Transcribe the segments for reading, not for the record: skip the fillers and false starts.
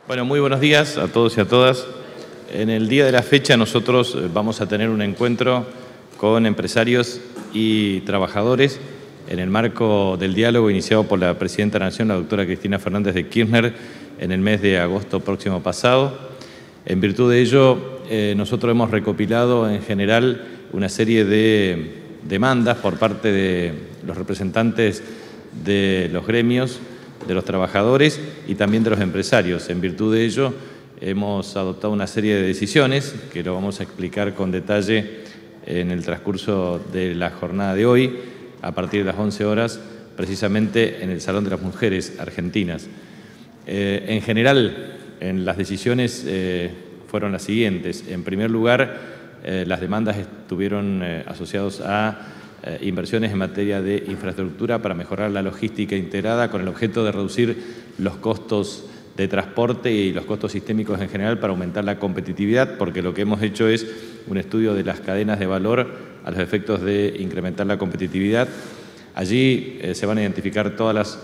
Bueno, muy buenos días a todos y a todas. En el día de la fecha nosotros vamos a tener un encuentro con empresarios y trabajadores en el marco del diálogo iniciado por la Presidenta de la Nación, la doctora Cristina Fernández de Kirchner, en el mes de agosto próximo pasado. En virtud de ello, nosotros hemos recopilado en general una serie de demandas por parte de los representantes de los gremios, de los trabajadores y también de los empresarios. En virtud de ello, hemos adoptado una serie de decisiones que lo vamos a explicar con detalle en el transcurso de la jornada de hoy, a partir de las 11 horas, precisamente en el Salón de las Mujeres Argentinas. En general, en las decisiones fueron las siguientes. En primer lugar, las demandas estuvieron asociadas a inversiones en materia de infraestructura para mejorar la logística integrada con el objeto de reducir los costos de transporte y los costos sistémicos en general para aumentar la competitividad, porque lo que hemos hecho es un estudio de las cadenas de valor a los efectos de incrementar la competitividad. Allí se van a identificar todas las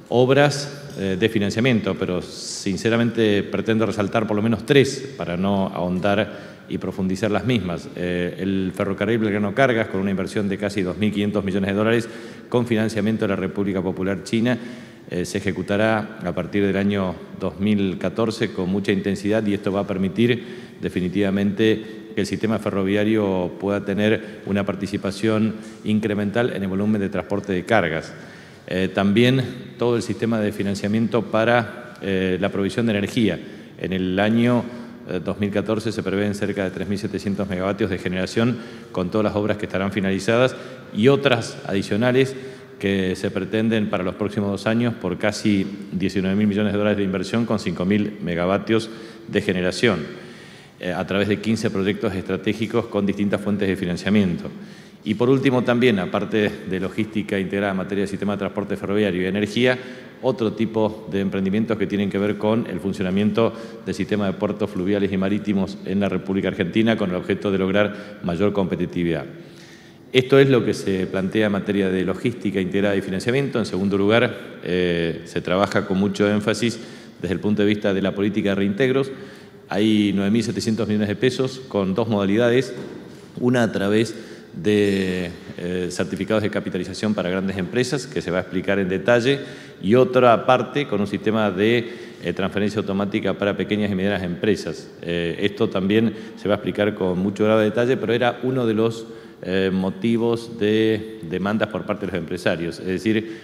obras de financiamiento, pero sinceramente pretendo resaltar por lo menos tres para no ahondar y profundizar las mismas. El ferrocarril Belgrano Cargas, con una inversión de casi 2.500 millones de dólares con financiamiento de la República Popular China, se ejecutará a partir del año 2014 con mucha intensidad, y esto va a permitir definitivamente que el sistema ferroviario pueda tener una participación incremental en el volumen de transporte de cargas. También todo el sistema de financiamiento para la provisión de energía. En el año 2014 se prevén cerca de 3.700 megavatios de generación con todas las obras que estarán finalizadas y otras adicionales que se pretenden para los próximos 2 años por casi 19.000 millones de dólares de inversión con 5.000 megavatios de generación a través de 15 proyectos estratégicos con distintas fuentes de financiamiento. Y por último también, aparte de logística integrada en materia de sistema de transporte ferroviario y energía, otro tipo de emprendimientos que tienen que ver con el funcionamiento del sistema de puertos fluviales y marítimos en la República Argentina con el objeto de lograr mayor competitividad. Esto es lo que se plantea en materia de logística integrada y financiamiento. En segundo lugar, se trabaja con mucho énfasis desde el punto de vista de la política de reintegros. Hay 9.700 millones de pesos con dos modalidades, una a través de certificados de capitalización para grandes empresas, que se va a explicar en detalle, y otra aparte con un sistema de transferencia automática para pequeñas y medianas empresas. Esto también se va a explicar con mucho grado de detalle, pero era uno de los motivos de demandas por parte de los empresarios, es decir,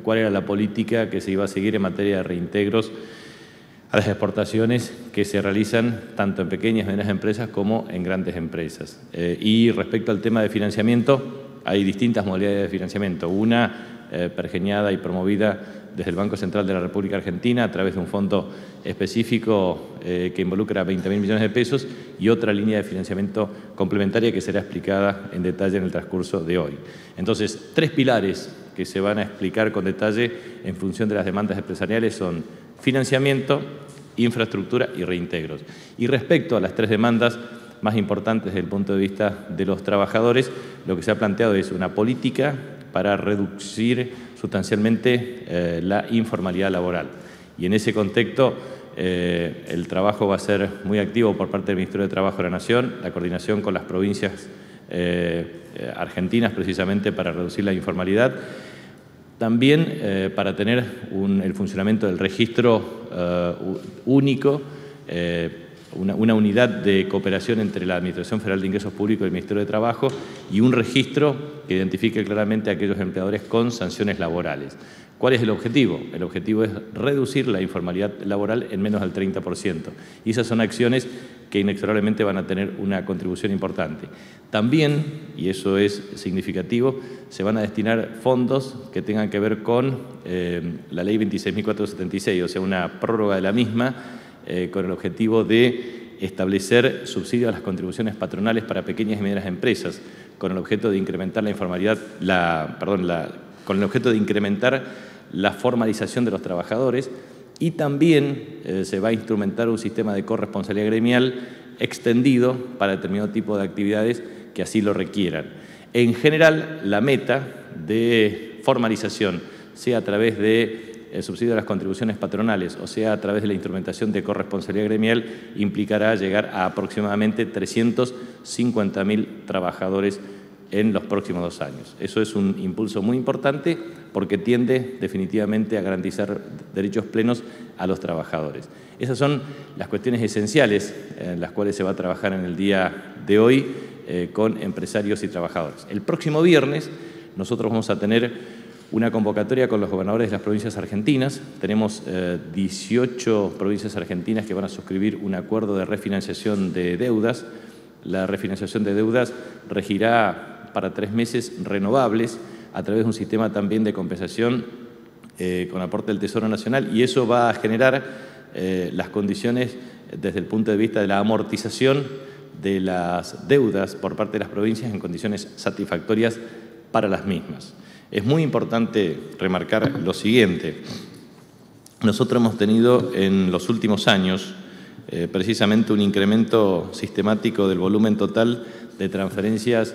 cuál era la política que se iba a seguir en materia de reintegros a las exportaciones que se realizan tanto en pequeñas y medianas empresas como en grandes empresas. Y respecto al tema de financiamiento, hay distintas modalidades de financiamiento. Una pergeñada y promovida desde el Banco Central de la República Argentina a través de un fondo específico que involucra 20.000 millones de pesos, y otra línea de financiamiento complementaria que será explicada en detalle en el transcurso de hoy. Entonces, tres pilares que se van a explicar con detalle en función de las demandas empresariales son financiamiento, infraestructura y reintegros. Y respecto a las tres demandas más importantes desde el punto de vista de los trabajadores, lo que se ha planteado es una política para reducir sustancialmente la informalidad laboral. Y en ese contexto, el trabajo va a ser muy activo por parte del Ministerio de Trabajo de la Nación, la coordinación con las provincias argentinas precisamente para reducir la informalidad. También para tener el funcionamiento del registro único, una unidad de cooperación entre la Administración Federal de Ingresos Públicos y el Ministerio de Trabajo, y un registro que identifique claramente a aquellos empleadores con sanciones laborales. ¿Cuál es el objetivo? El objetivo es reducir la informalidad laboral en menos del 30%. Y esas son acciones que inexorablemente van a tener una contribución importante. También, y eso es significativo, se van a destinar fondos que tengan que ver con la Ley 26.476, o sea, una prórroga de la misma, con el objetivo de establecer subsidios a las contribuciones patronales para pequeñas y medianas empresas, con el objeto de incrementar la informalidad, con el objeto de incrementar la formalización de los trabajadores, y también se va a instrumentar un sistema de corresponsabilidad gremial extendido para determinado tipo de actividades que así lo requieran. En general, la meta de formalización, sea a través de el subsidio a las contribuciones patronales, o sea, a través de la instrumentación de corresponsabilidad gremial, implicará llegar a aproximadamente 350.000 trabajadores en los próximos 2 años. Eso es un impulso muy importante porque tiende definitivamente a garantizar derechos plenos a los trabajadores. Esas son las cuestiones esenciales en las cuales se va a trabajar en el día de hoy con empresarios y trabajadores. El próximo viernes nosotros vamos a tener una convocatoria con los gobernadores de las provincias argentinas. Tenemos 18 provincias argentinas que van a suscribir un acuerdo de refinanciación de deudas. La refinanciación de deudas regirá para 3 meses renovables a través de un sistema también de compensación con aporte del Tesoro Nacional, y eso va a generar las condiciones desde el punto de vista de la amortización de las deudas por parte de las provincias en condiciones satisfactorias para las mismas. Es muy importante remarcar lo siguiente. Nosotros hemos tenido en los últimos años precisamente un incremento sistemático del volumen total de transferencias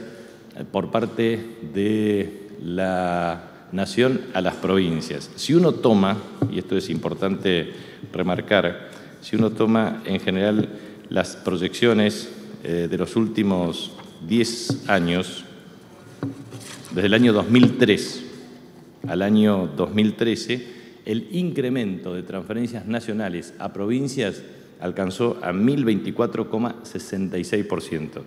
por parte de la Nación a las provincias. Si uno toma, y esto es importante remarcar, si uno toma en general las proyecciones de los últimos 10 años, desde el año 2003 al año 2013, el incremento de transferencias nacionales a provincias alcanzó a 1.024,66%.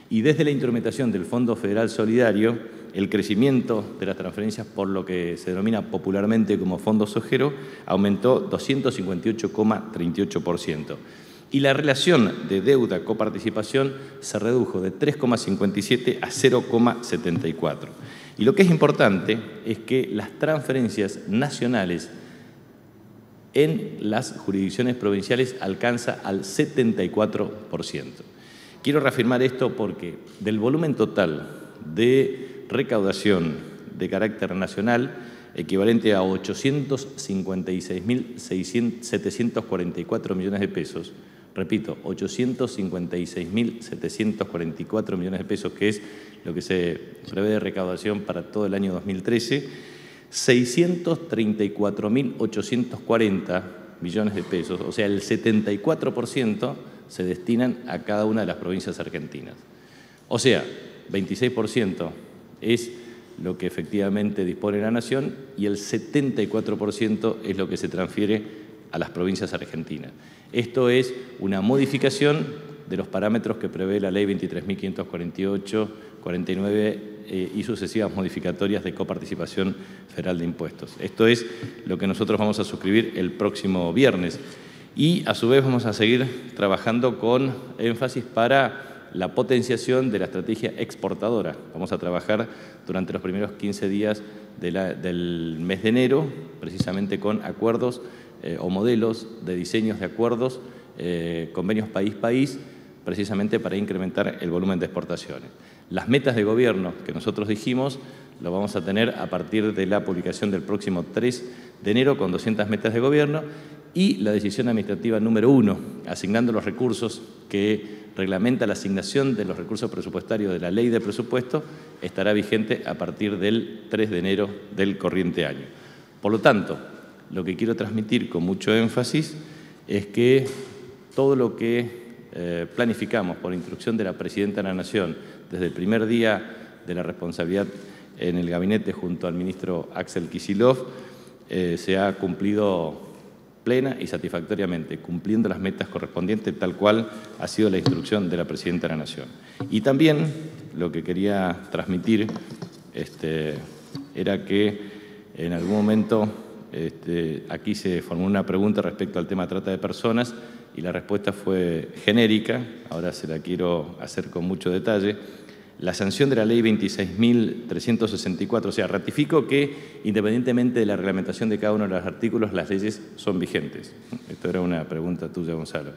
Y desde la instrumentación del Fondo Federal Solidario, el crecimiento de las transferencias por lo que se denomina popularmente como Fondo Sojero aumentó 258,38%. Y la relación de deuda-coparticipación se redujo de 3,57 a 0,74. Y lo que es importante es que las transferencias nacionales en las jurisdicciones provinciales alcanza al 74%. Quiero reafirmar esto porque del volumen total de recaudación de carácter nacional, equivalente a 856.744 millones de pesos, repito, 856.744 millones de pesos, que es lo que se prevé de recaudación para todo el año 2013, 634.840 millones de pesos, o sea, el 74% se destinan a cada una de las provincias argentinas. O sea, 26% es lo que efectivamente dispone la Nación y el 74% es lo que se transfiere a las provincias argentinas. Esto es una modificación de los parámetros que prevé la Ley 23.548, 49 y sucesivas modificatorias de coparticipación federal de impuestos. Esto es lo que nosotros vamos a suscribir el próximo viernes. Y a su vez vamos a seguir trabajando con énfasis para la potenciación de la estrategia exportadora. Vamos a trabajar durante los primeros 15 días del mes de enero, precisamente con acuerdos o modelos de diseños de acuerdos, convenios país-país, precisamente para incrementar el volumen de exportaciones. Las metas de gobierno que nosotros dijimos lo vamos a tener a partir de la publicación del próximo 3 de enero con 200 metas de gobierno y la decisión administrativa número 1, asignando los recursos que reglamenta la asignación de los recursos presupuestarios de la Ley de Presupuesto, estará vigente a partir del 3 de enero del corriente año. Por lo tanto, lo que quiero transmitir con mucho énfasis es que todo lo que planificamos por instrucción de la Presidenta de la Nación desde el primer día de la responsabilidad en el gabinete junto al ministro Axel Kicillof se ha cumplido plena y satisfactoriamente, cumpliendo las metas correspondientes tal cual ha sido la instrucción de la Presidenta de la Nación. Y también lo que quería transmitir era que en algún momento aquí se formó una pregunta respecto al tema de trata de personas y la respuesta fue genérica, ahora se la quiero hacer con mucho detalle. La sanción de la Ley 26.364, o sea, ratifico que independientemente de la reglamentación de cada uno de los artículos, las leyes son vigentes. Esto era una pregunta tuya, Gonzalo.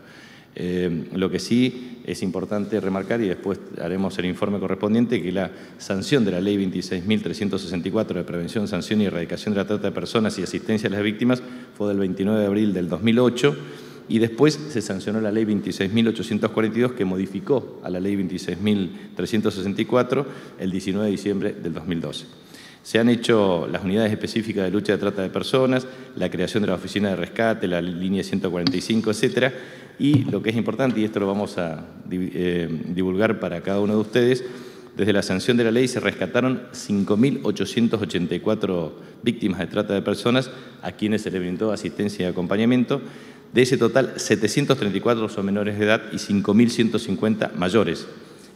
Lo que sí es importante remarcar, y después haremos el informe correspondiente, que la sanción de la Ley 26.364 de prevención, sanción y erradicación de la trata de personas y asistencia a las víctimas fue del 29 de abril del 2008, y después se sancionó la Ley 26.842 que modificó a la Ley 26.364 el 19 de diciembre del 2012. Se han hecho las unidades específicas de lucha de trata de personas, la creación de la oficina de rescate, la línea 145, etcétera. Y lo que es importante, y esto lo vamos a divulgar para cada uno de ustedes, desde la sanción de la ley se rescataron 5.884 víctimas de trata de personas a quienes se les brindó asistencia y acompañamiento. De ese total, 734 son menores de edad y 5.150 mayores,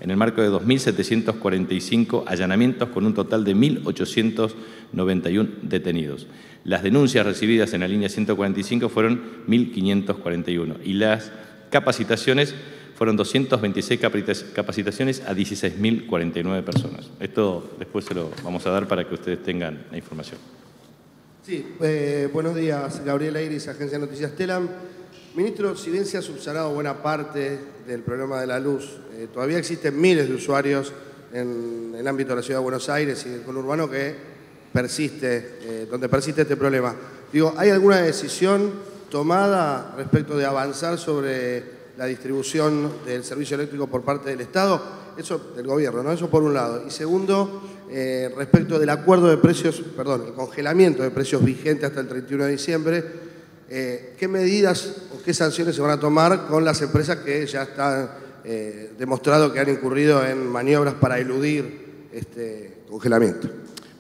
en el marco de 2.745 allanamientos con un total de 1.891 detenidos. Las denuncias recibidas en la línea 145 fueron 1.541 y las capacitaciones fueron 226 capacitaciones a 16.049 personas. Esto después se lo vamos a dar para que ustedes tengan la información. Sí, buenos días, Gabriel Eiris, Agencia de Noticias Telam. Ministro, si bien se ha subsanado buena parte del problema de la luz, todavía existen miles de usuarios en el ámbito de la Ciudad de Buenos Aires y del conurbano que donde persiste este problema. Digo, ¿hay alguna decisión tomada respecto de avanzar sobre la distribución del servicio eléctrico por parte del Estado? Eso del gobierno, ¿no? Eso por un lado. Y segundo, respecto del acuerdo de precios, el congelamiento de precios vigente hasta el 31 de diciembre, ¿qué medidas o qué sanciones se van a tomar con las empresas que ya están demostrado que han incurrido en maniobras para eludir este congelamiento?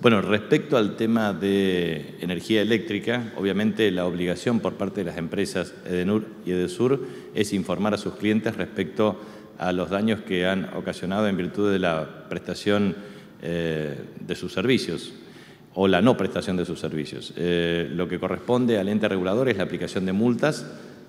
Bueno, respecto al tema de energía eléctrica, obviamente la obligación por parte de las empresas Edenur y Edesur es informar a sus clientes respecto a los daños que han ocasionado en virtud de la prestación de sus servicios o la no prestación de sus servicios. Lo que corresponde al ente regulador es la aplicación de multas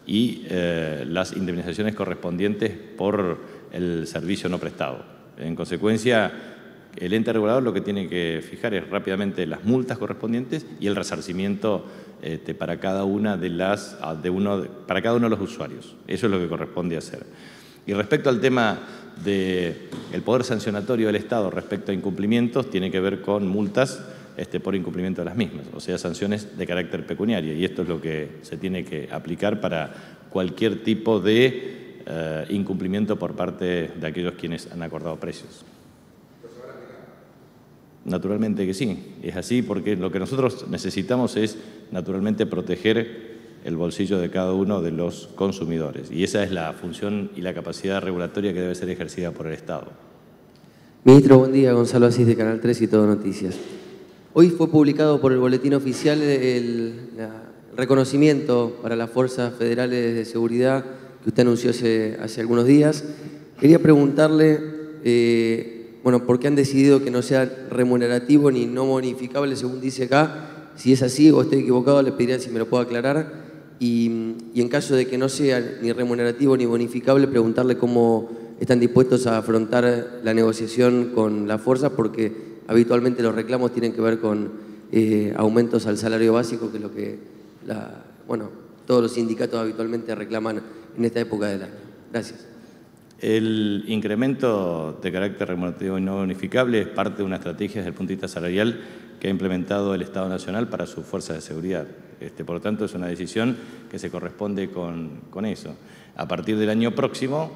y las indemnizaciones correspondientes por el servicio no prestado. En consecuencia, el ente regulador lo que tiene que fijar es rápidamente las multas correspondientes y el resarcimiento para cada uno de los usuarios. Eso es lo que corresponde hacer. Y respecto al tema del poder sancionatorio del Estado respecto a incumplimientos, tiene que ver con multas por incumplimiento de las mismas, o sea, sanciones de carácter pecuniario. Y esto es lo que se tiene que aplicar para cualquier tipo de incumplimiento por parte de aquellos quienes han acordado precios. Naturalmente que sí, es así porque lo que nosotros necesitamos es naturalmente proteger el bolsillo de cada uno de los consumidores y esa es la función y la capacidad regulatoria que debe ser ejercida por el Estado. Ministro, buen día. Gonzalo Asís de Canal 3 y Todo Noticias. Hoy fue publicado por el Boletín Oficial el reconocimiento para las Fuerzas Federales de Seguridad que usted anunció hace algunos días. Quería preguntarle ¿por qué han decidido que no sea remunerativo ni no bonificable, según dice acá? Si es así o estoy equivocado, le pediría si me lo puedo aclarar. Y en caso de que no sea ni remunerativo ni bonificable, preguntarle cómo están dispuestos a afrontar la negociación con la fuerza, porque habitualmente los reclamos tienen que ver con aumentos al salario básico, que es lo que todos los sindicatos habitualmente reclaman en esta época del año. Gracias. El incremento de carácter remunerativo y no bonificable es parte de una estrategia desde el punto de vista salarial que ha implementado el Estado Nacional para sus fuerzas de seguridad. Por lo tanto, es una decisión que se corresponde con eso. A partir del año próximo,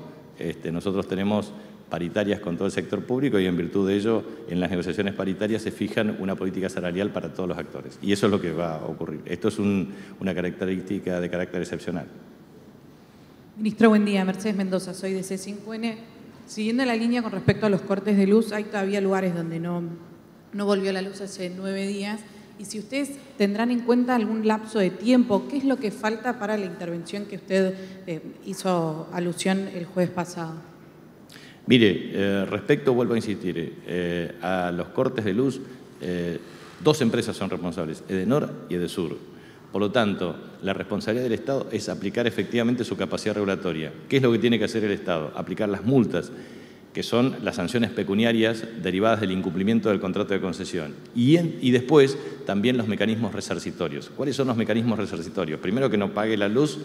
nosotros tenemos paritarias con todo el sector público y en virtud de ello, en las negociaciones paritarias se fijan una política salarial para todos los actores. Y eso es lo que va a ocurrir. Esto es una característica de carácter excepcional. Ministro, buen día. Mercedes Mendoza, soy de C5N. Siguiendo la línea con respecto a los cortes de luz, hay todavía lugares donde no volvió la luz hace 9 días. Y si ustedes tendrán en cuenta algún lapso de tiempo, ¿qué es lo que falta para la intervención que usted hizo alusión el jueves pasado? Mire, vuelvo a insistir, a los cortes de luz, 2 empresas son responsables, Edenor y Edesur. Por lo tanto, la responsabilidad del Estado es aplicar efectivamente su capacidad regulatoria. ¿Qué es lo que tiene que hacer el Estado? Aplicar las multas, que son las sanciones pecuniarias derivadas del incumplimiento del contrato de concesión. Y después también los mecanismos resarcitorios. ¿Cuáles son los mecanismos resarcitorios? Primero, que no pague la luz,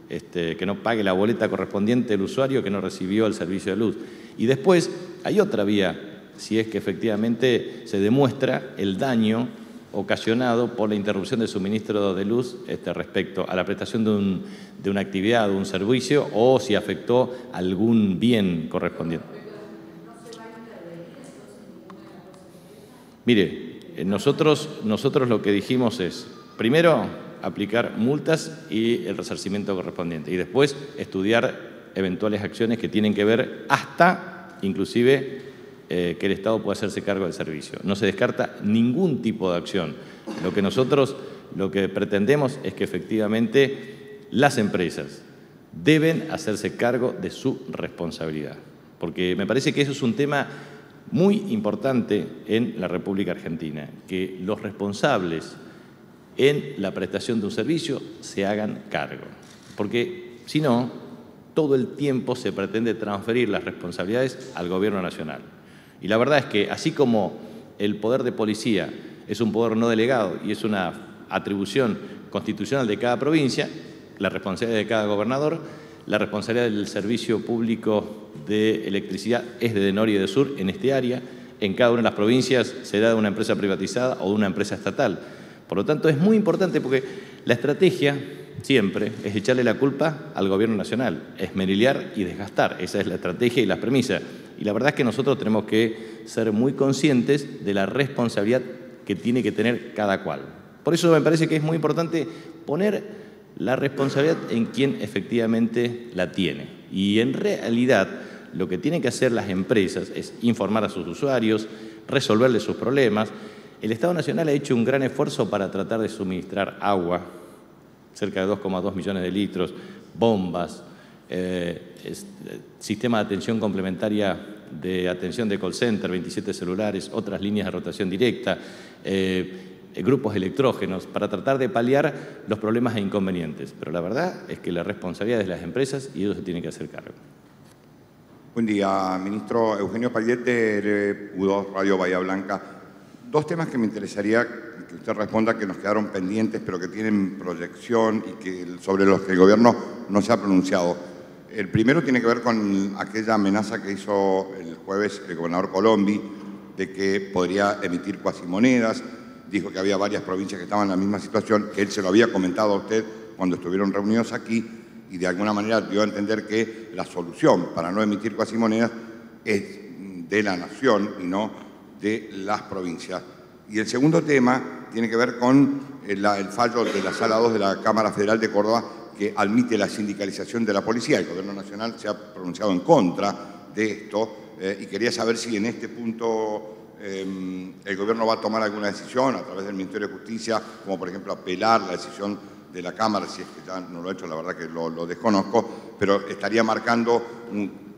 que no pague la boleta correspondiente del usuario que no recibió el servicio de luz. Y después hay otra vía, si es que efectivamente se demuestra el daño ocasionado por la interrupción del suministro de luz respecto a la prestación de una actividad, de un servicio, o si afectó algún bien correspondiente. Mire, nosotros lo que dijimos es, primero, aplicar multas y el resarcimiento correspondiente, y después estudiar eventuales acciones que tienen que ver hasta, inclusive, que el Estado pueda hacerse cargo del servicio. No se descarta ningún tipo de acción. Lo que pretendemos es que efectivamente las empresas deben hacerse cargo de su responsabilidad, porque me parece que eso es un tema muy importante en la República Argentina, que los responsables en la prestación de un servicio se hagan cargo, porque si no, todo el tiempo se pretende transferir las responsabilidades al Gobierno Nacional. Y la verdad es que así como el poder de policía es un poder no delegado y es una atribución constitucional de cada provincia, la responsabilidad de cada gobernador, la responsabilidad del servicio público de electricidad es de Denor y de Sur en este área. En cada una de las provincias se da de una empresa privatizada o de una empresa estatal. Por lo tanto, es muy importante porque la estrategia siempre es echarle la culpa al Gobierno Nacional, esmeriliar y desgastar. Esa es la estrategia y la premisa. Y la verdad es que nosotros tenemos que ser muy conscientes de la responsabilidad que tiene que tener cada cual. Por eso me parece que es muy importante poner la responsabilidad en quien efectivamente la tiene. Y en realidad lo que tienen que hacer las empresas es informar a sus usuarios, resolverles sus problemas. El Estado Nacional ha hecho un gran esfuerzo para tratar de suministrar agua, cerca de 2,2 millones de litros, bombas, sistema de atención complementaria de atención de call center, 27 celulares, otras líneas de rotación directa, grupos electrógenos, para tratar de paliar los problemas e inconvenientes. Pero la verdad es que la responsabilidad es de las empresas y ellos se tienen que hacer cargo. Buen día, ministro. Eugenio Payete, de U2 Radio Bahía Blanca. Dos temas que me interesaría que usted responda, que nos quedaron pendientes, pero que tienen proyección y sobre los que el Gobierno no se ha pronunciado. El primero tiene que ver con aquella amenaza que hizo el jueves el gobernador Colombi de que podría emitir cuasimonedas. Dijo que había varias provincias que estaban en la misma situación, que él se lo había comentado a usted cuando estuvieron reunidos aquí, y de alguna manera dio a entender que la solución para no emitir cuasimonedas es de la nación y no de las provincias. Y el segundo tema tiene que ver con el fallo de la Sala 2 de la Cámara Federal de Córdoba, que admite la sindicalización de la policía. El Gobierno Nacional se ha pronunciado en contra de esto y quería saber si en este punto el Gobierno va a tomar alguna decisión a través del Ministerio de Justicia, como por ejemplo apelar la decisión de la Cámara, si es que ya no lo ha hecho, la verdad que lo desconozco, pero estaría marcando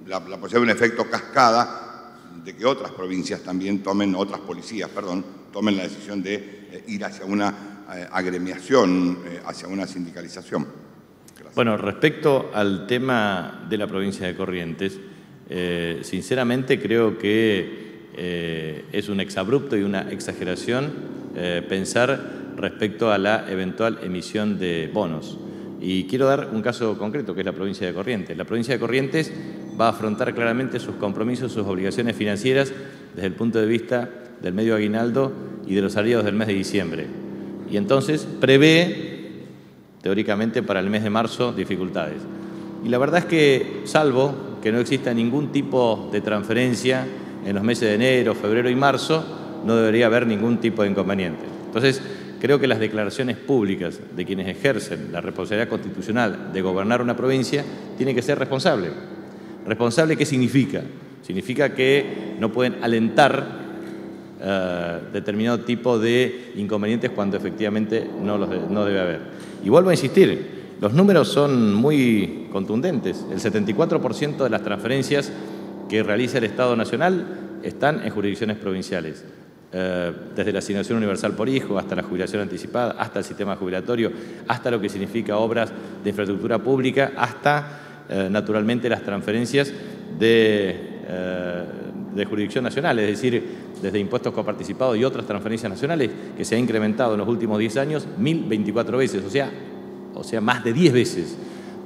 la posibilidad de un efecto cascada de que otras provincias también otras policías, tomen la decisión de ir hacia una agremiación, hacia una sindicalización. Gracias. Bueno, respecto al tema de la provincia de Corrientes, sinceramente creo que es un exabrupto y una exageración pensar respecto a la eventual emisión de bonos. Y quiero dar un caso concreto, que es la provincia de Corrientes. La provincia de Corrientes va a afrontar claramente sus compromisos, sus obligaciones financieras desde el punto de vista del medio aguinaldo y de los salarios del mes de diciembre. Y entonces prevé, teóricamente, para el mes de marzo, dificultades. Y la verdad es que, salvo que no exista ningún tipo de transferencia en los meses de enero, febrero y marzo, no debería haber ningún tipo de inconveniente. Entonces, creo que las declaraciones públicas de quienes ejercen la responsabilidad constitucional de gobernar una provincia tienen que ser responsables. ¿Responsable qué significa? Significa que no pueden alentar determinado tipo de inconvenientes cuando efectivamente no debe haber. Y vuelvo a insistir, los números son muy contundentes. El 74% de las transferencias que realiza el Estado Nacional están en jurisdicciones provinciales. Desde la asignación universal por hijo, hasta la jubilación anticipada, hasta el sistema jubilatorio, hasta lo que significa obras de infraestructura pública, hasta, naturalmente, las transferencias de jurisdicción nacional, es decir, desde impuestos coparticipados y otras transferencias nacionales, que se ha incrementado en los últimos 10 años 1.024 veces, o sea, más de 10 veces.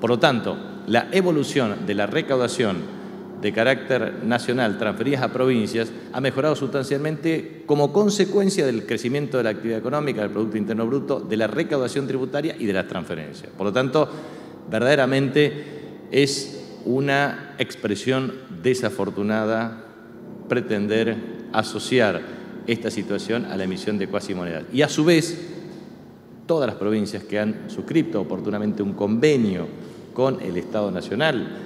Por lo tanto, la evolución de la recaudación de carácter nacional transferidas a provincias ha mejorado sustancialmente como consecuencia del crecimiento de la actividad económica, del Producto Interno Bruto, de la recaudación tributaria y de las transferencias. Por lo tanto, verdaderamente es una expresión desafortunada pretender asociar esta situación a la emisión de cuasimonedas. Y a su vez, todas las provincias que han suscrito oportunamente un convenio con el Estado Nacional,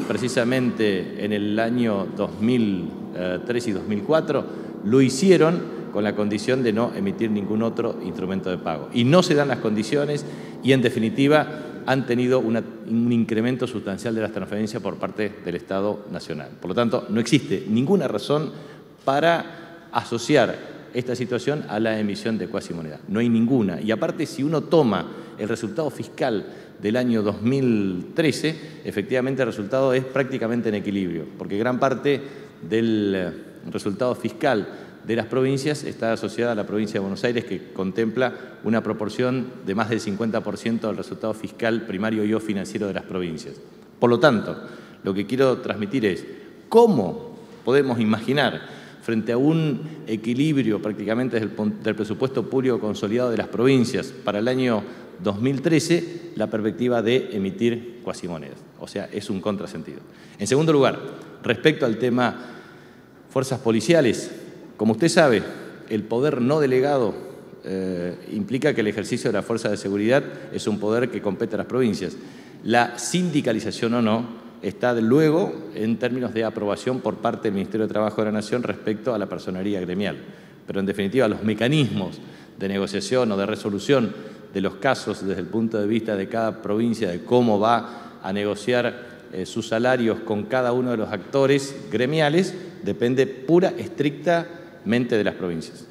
precisamente en el año 2003 y 2004, lo hicieron con la condición de no emitir ningún otro instrumento de pago. Y no se dan las condiciones y, en definitiva, han tenido un incremento sustancial de las transferencias por parte del Estado Nacional. Por lo tanto, no existe ninguna razón para asociar esta situación a la emisión de cuasimoneda. No hay ninguna. Y aparte, si uno toma el resultado fiscal del año 2013, efectivamente el resultado es prácticamente en equilibrio, porque gran parte del resultado fiscal de las provincias está asociada a la provincia de Buenos Aires, que contempla una proporción de más del 50% del resultado fiscal primario y o financiero de las provincias. Por lo tanto, lo que quiero transmitir es cómo podemos imaginar, frente a un equilibrio prácticamente del presupuesto público consolidado de las provincias para el año 2013, la perspectiva de emitir cuasimonedas. O sea, es un contrasentido. En segundo lugar, respecto al tema fuerzas policiales, como usted sabe, el poder no delegado implica que el ejercicio de la fuerza de seguridad es un poder que compete a las provincias. La sindicalización o no está luego en términos de aprobación por parte del Ministerio de Trabajo de la Nación respecto a la personería gremial. Pero en definitiva, los mecanismos de negociación o de resolución de los casos desde el punto de vista de cada provincia, de cómo va a negociar sus salarios con cada uno de los actores gremiales, depende pura, estrictamente de las provincias.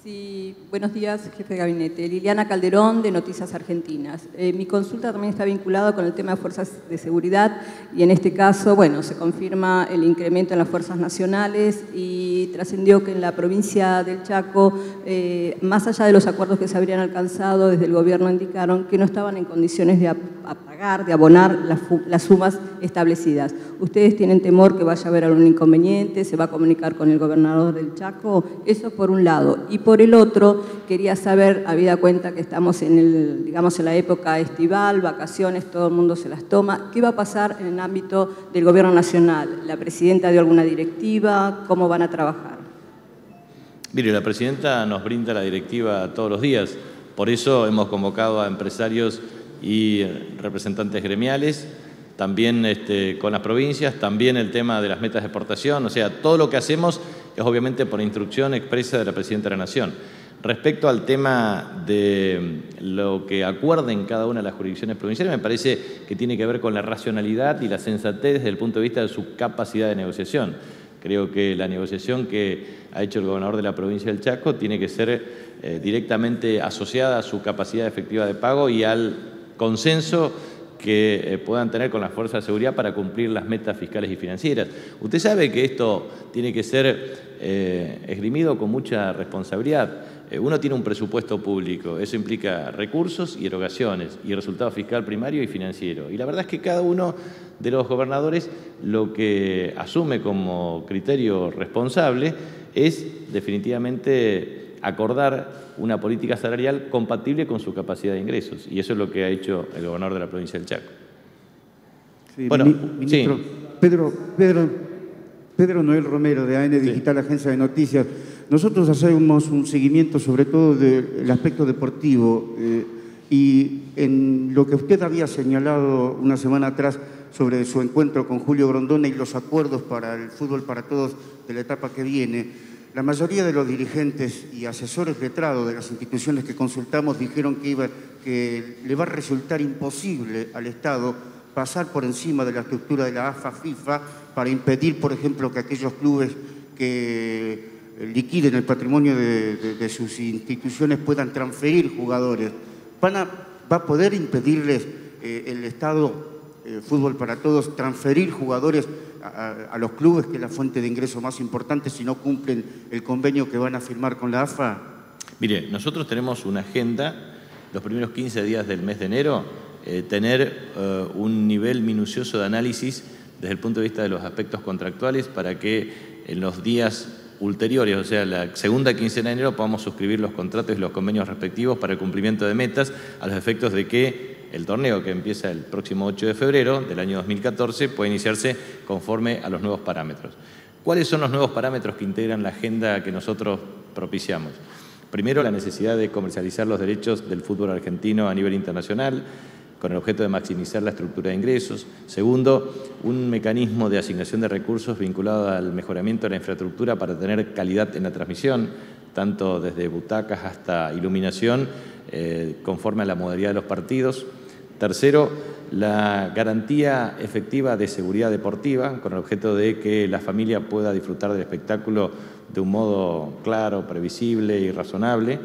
Sí, buenos días, jefe de gabinete. Liliana Calderón, de Noticias Argentinas. Mi consulta también está vinculada con el tema de fuerzas de seguridad y en este caso, bueno, se confirma el incremento en las fuerzas nacionales y trascendió que en la provincia del Chaco, más allá de los acuerdos que se habrían alcanzado, desde el gobierno indicaron que no estaban en condiciones de pagar, de abonar las sumas establecidas. ¿Ustedes tienen temor que vaya a haber algún inconveniente? ¿Se va a comunicar con el gobernador del Chaco? Eso por un lado. Y por el otro, quería saber, habida cuenta que estamos en la época estival, vacaciones, todo el mundo se las toma, ¿qué va a pasar en el ámbito del gobierno nacional? ¿La presidenta dio alguna directiva? ¿Cómo van a trabajar? Mire, la presidenta nos brinda la directiva todos los días, por eso hemos convocado a empresarios y representantes gremiales, también con las provincias, también el tema de las metas de exportación, o sea, todo lo que hacemos es obviamente por instrucción expresa de la Presidenta de la Nación. Respecto al tema de lo que acuerden cada una de las jurisdicciones provinciales, me parece que tiene que ver con la racionalidad y la sensatez desde el punto de vista de su capacidad de negociación. Creo que la negociación que ha hecho el gobernador de la provincia del Chaco tiene que ser directamente asociada a su capacidad efectiva de pago y al consenso que puedan tener con las fuerzas de seguridad para cumplir las metas fiscales y financieras. Usted sabe que esto tiene que ser esgrimido con mucha responsabilidad. Uno tiene un presupuesto público, eso implica recursos y erogaciones, y resultado fiscal primario y financiero. Y la verdad es que cada uno de los gobernadores lo que asume como criterio responsable es definitivamente acordar una política salarial compatible con su capacidad de ingresos. Y eso es lo que ha hecho el gobernador de la provincia del Chaco. Sí, bueno, ministro, sí. Pedro Noel Romero, de AN Digital, sí. Agencia de Noticias. Nosotros hacemos un seguimiento sobre todo del aspecto deportivo y en lo que usted había señalado una semana atrás sobre su encuentro con Julio Grondona y los acuerdos para el fútbol para todos de la etapa que viene. La mayoría de los dirigentes y asesores letrados de las instituciones que consultamos dijeron que le va a resultar imposible al Estado pasar por encima de la estructura de la AFA-FIFA para impedir, por ejemplo, que aquellos clubes que liquiden el patrimonio de sus instituciones puedan transferir jugadores. ¿Va a poder impedirles el Estado, Fútbol para Todos, transferir jugadores a los clubes, que es la fuente de ingreso más importante, si no cumplen el convenio que van a firmar con la AFA? Mire, nosotros tenemos una agenda, los primeros 15 días del mes de enero, tener un nivel minucioso de análisis desde el punto de vista de los aspectos contractuales para que en los días ulteriores, o sea, la segunda quincena de enero, podamos suscribir los contratos y los convenios respectivos para el cumplimiento de metas a los efectos de que el torneo que empieza el próximo 8 de febrero del año 2014 puede iniciarse conforme a los nuevos parámetros. ¿Cuáles son los nuevos parámetros que integran la agenda que nosotros propiciamos? Primero, la necesidad de comercializar los derechos del fútbol argentino a nivel internacional, con el objeto de maximizar la estructura de ingresos. Segundo, un mecanismo de asignación de recursos vinculado al mejoramiento de la infraestructura para tener calidad en la transmisión, tanto desde butacas hasta iluminación, conforme a la modalidad de los partidos. Tercero, la garantía efectiva de seguridad deportiva, con el objeto de que la familia pueda disfrutar del espectáculo de un modo claro, previsible y razonable.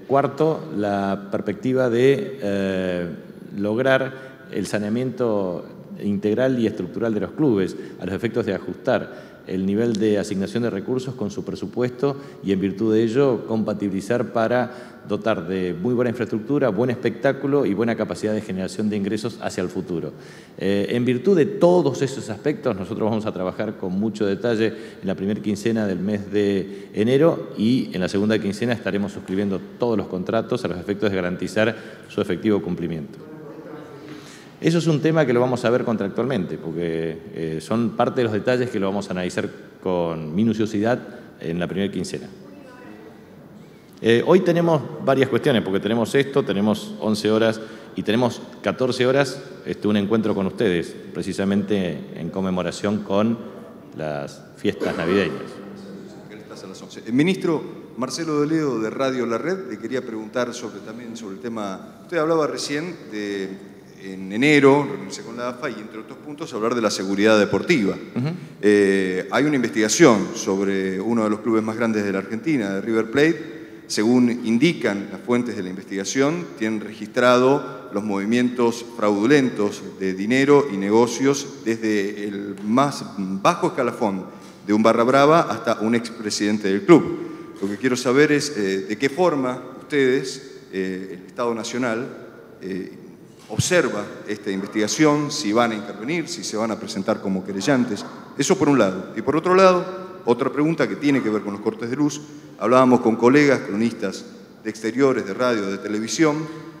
Cuarto, la perspectiva de lograr el saneamiento integral y estructural de los clubes, a los efectos de ajustar el nivel de asignación de recursos con su presupuesto y, en virtud de ello, compatibilizar para dotar de muy buena infraestructura, buen espectáculo y buena capacidad de generación de ingresos hacia el futuro. En virtud de todos esos aspectos, nosotros vamos a trabajar con mucho detalle en la primera quincena del mes de enero y en la segunda quincena estaremos suscribiendo todos los contratos a los efectos de garantizar su efectivo cumplimiento. Eso es un tema que lo vamos a ver contractualmente, porque son parte de los detalles que lo vamos a analizar con minuciosidad en la primera quincena. Hoy tenemos varias cuestiones, porque tenemos esto, tenemos 11 horas y tenemos 14 horas un encuentro con ustedes, precisamente en conmemoración con las fiestas navideñas. Ministro, Marcelo Doledo de Radio La Red, le quería preguntar también sobre el tema. Usted hablaba recién en enero, reunirse con la AFA y, entre otros puntos, hablar de la seguridad deportiva. Hay una investigación sobre uno de los clubes más grandes de la Argentina, de River Plate. Según indican las fuentes de la investigación, tienen registrado los movimientos fraudulentos de dinero y negocios desde el más bajo escalafón de un barra brava hasta un expresidente del club. Lo que quiero saber es de qué forma ustedes, el Estado Nacional, observa esta investigación, si van a intervenir, si se van a presentar como querellantes. Eso por un lado. Y por otro lado, otra pregunta que tiene que ver con los cortes de luz. Hablábamos con colegas, cronistas de exteriores, de radio, de televisión,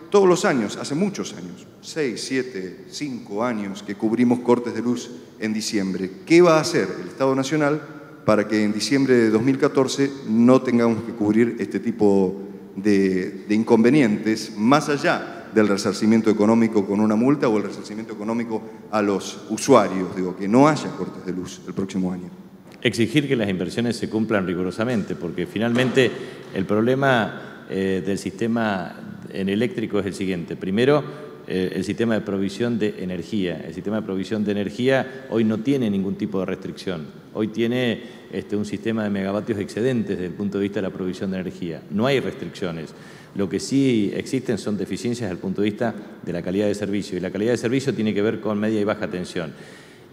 todos los años, hace muchos años, 6, 7, 5 años que cubrimos cortes de luz en diciembre. ¿Qué va a hacer el Estado Nacional para que en diciembre de 2014 no tengamos que cubrir este tipo de inconvenientes, más allá del resarcimiento económico con una multa o el resarcimiento económico a los usuarios? Digo, que no haya cortes de luz el próximo año. Exigir que las inversiones se cumplan rigurosamente, porque finalmente el problema del sistema eléctrico es el siguiente. Primero, el sistema de provisión de energía. El sistema de provisión de energía hoy no tiene ningún tipo de restricción. Hoy tiene un sistema de megavatios excedentes desde el punto de vista de la provisión de energía. No hay restricciones. Lo que sí existen son deficiencias desde el punto de vista de la calidad de servicio. Y la calidad de servicio tiene que ver con media y baja tensión.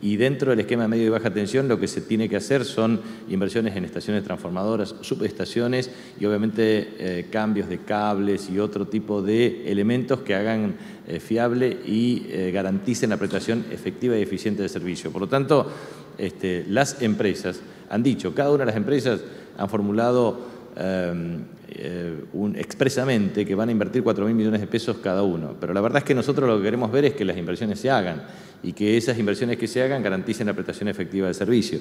Y dentro del esquema de media y baja tensión lo que se tiene que hacer son inversiones en estaciones transformadoras, subestaciones y obviamente cambios de cables y otro tipo de elementos que hagan fiable y garanticen la prestación efectiva y eficiente del servicio. Por lo tanto, las empresas han dicho, cada una de las empresas han formulado expresamente que van a invertir 4.000 millones de pesos cada uno. Pero la verdad es que nosotros lo que queremos ver es que las inversiones se hagan y que esas inversiones que se hagan garanticen la prestación efectiva del servicio.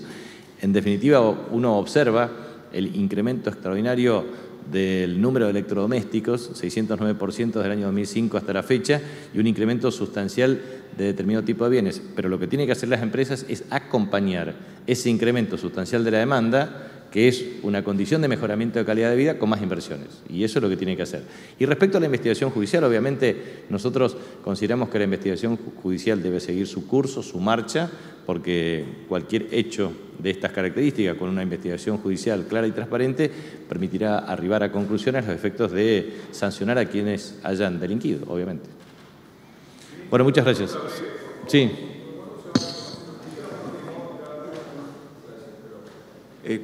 En definitiva, uno observa el incremento extraordinario del número de electrodomésticos, 609% desde el año 2005 hasta la fecha, y un incremento sustancial de determinado tipo de bienes. Pero lo que tienen que hacer las empresas es acompañar ese incremento sustancial de la demanda, que es una condición de mejoramiento de calidad de vida con más inversiones. Y eso es lo que tiene que hacer. Y respecto a la investigación judicial, obviamente nosotros consideramos que la investigación judicial debe seguir su curso, su marcha, porque cualquier hecho de estas características con una investigación judicial clara y transparente permitirá arribar a conclusiones a los efectos de sancionar a quienes hayan delinquido, obviamente. Bueno, muchas gracias. Sí.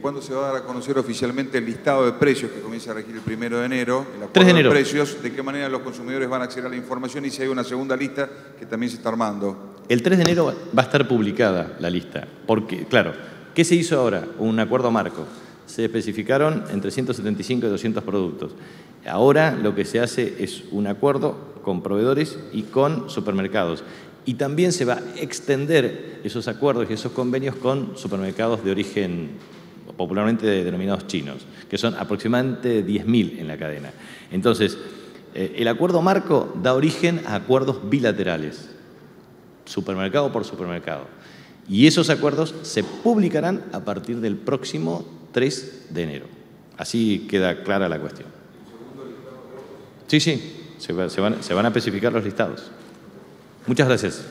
¿Cuándo se va a dar a conocer oficialmente el listado de precios que comienza a regir el 1 de enero? El 3 de enero. De precios, ¿de qué manera los consumidores van a acceder a la información y si hay una segunda lista que también se está armando? El 3 de enero va a estar publicada la lista. Porque, claro, ¿qué se hizo ahora? Un acuerdo marco. Se especificaron entre 175 y 200 productos. Ahora lo que se hace es un acuerdo con proveedores y con supermercados. Y también se va a extender esos acuerdos y esos convenios con supermercados de origen popularmente denominados chinos, que son aproximadamente 10.000 en la cadena. Entonces, el acuerdo marco da origen a acuerdos bilaterales, supermercado por supermercado. Y esos acuerdos se publicarán a partir del próximo 3 de enero. Así queda clara la cuestión. Sí, se van a especificar los listados. Muchas gracias.